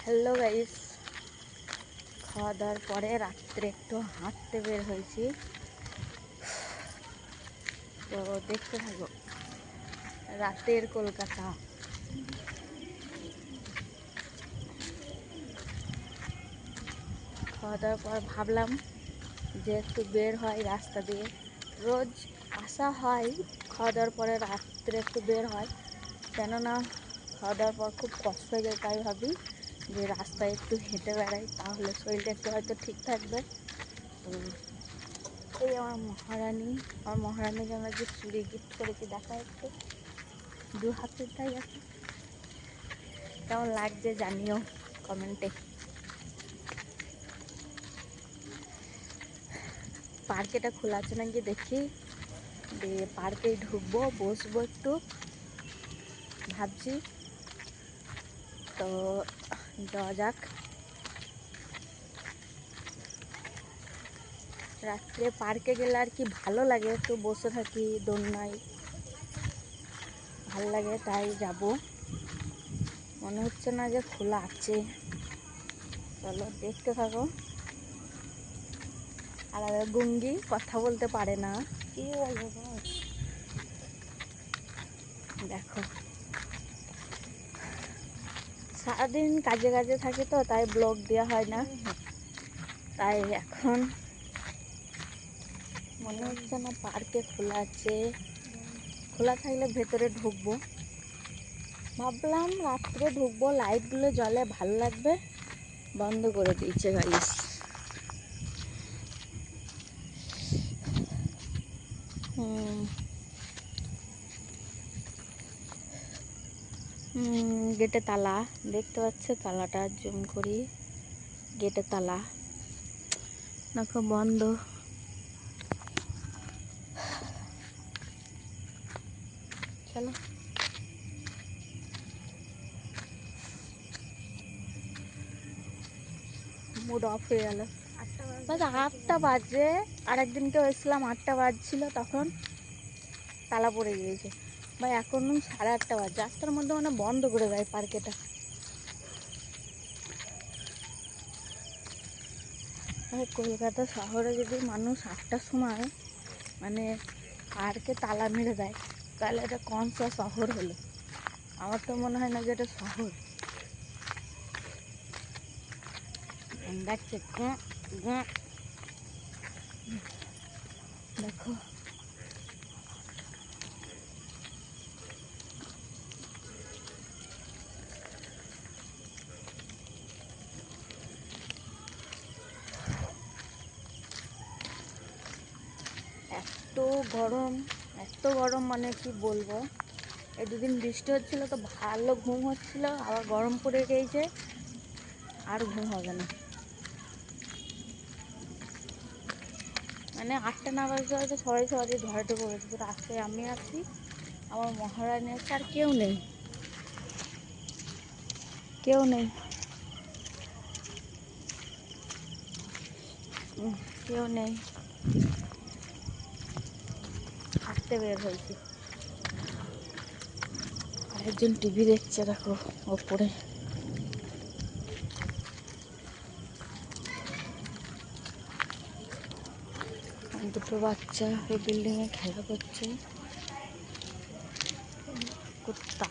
Hello guys, খাওয়া দাওয়ার পরে রাত্রে একটু হাঁটতে বের হয়েছি। তো দেখতে থাকো রাতের কলকাতা। খাওয়া দাওয়ার পর ভাবলাম যে একটু বের হয় রাস্তা দিয়ে। রোজ আসা হয় খাওয়া দাওয়ার পরে, রাত্রে একটু বের হয়, কেননা খাওয়া দাওয়ার পর খুব কষ্ট হয়ে যায়। তাই ভাবি যে রাস্তায় একটু হেঁটে বেড়াই, তাহলে শরীরটা একটু হয়তো ঠিক থাকবে। এই আমার মহারানীকে আমরা যে চুড়ি গিফট করেছি, দেখা একটু 2 হাতের তাই আছে। কেমন লাগছে জানিও কমেন্টে। পার্কেটা খোলা আছে নাকি দেখি, দিয়ে পার্কেই ঢুকবো, বসবো একটু ভাবছি। তো যাওয়া যাক। রাত্রে পার্কে গেলে আর কি ভালো লাগে, একটু বসে থাকি, দোলনায় ভালো লাগে, তাই যাব। মনে হচ্ছে না যে খোলা আছে। চলো দেখতে থাকো। আর গুঙ্গি কথা বলতে পারে না, কি বলবো দেখো। সারাদিন কাজে কাজে থাকে তো, তাই ব্লগ দেওয়া হয় না। তাই এখন মনে হচ্ছে না পার্কে খোলা আছে। খোলা থাকলে ভেতরে ঢুকবো। ভাবলাম রাত্রে ঢুকবো, লাইটগুলো জ্বলে ভালো লাগবে, বন্ধ করে দিয়েছে গাইস। গেটে তালা দেখতে পাচ্ছে, তালাটা জুম করি। গেটে তালা দেখো বন্ধ। চলো মুড অফ হয়ে গেল। 8টা বাজে। আর একদিনকে হয়েছিলাম 8টা বাজছিল, তখন তালা পড়ে গিয়েছে। ভাই এখন 8:30 বাজে, 8টার মধ্যে মানে বন্ধ করে দেয় পার্কেটা। কলকাতা শহরে যদি মানুষ 8টার সময় মানে পার্কে তালা মেরে দেয়, তাহলে এটা কোন শহর হলো? আমার তো মনে হয় না যে এটা শহর। দেখছে দেখো এত গরম, এত গরম মানে কি বলবো। এই 2 দিন বৃষ্টি হচ্ছিল তো ভালো ঘুম হচ্ছিল, আবার গরম পড়ে গিয়েছে, আর ঘুম হবে না। মানে 8টা না বাজতে হয়তো সবাই সবাই ঘরে ঢুকে গেছে, তো রাস্তায় আমি আছি, আমার মহারানী আছে, আর কেউ নেই, কেউ নেই, কেউ নেই। হাঁটতে বের হয়েছি। আরেকজন টিভি দেখছে দেখো ওপরে। দুটো বাচ্চা এই বিল্ডিংয়ে খেলা করছে। কুত্তা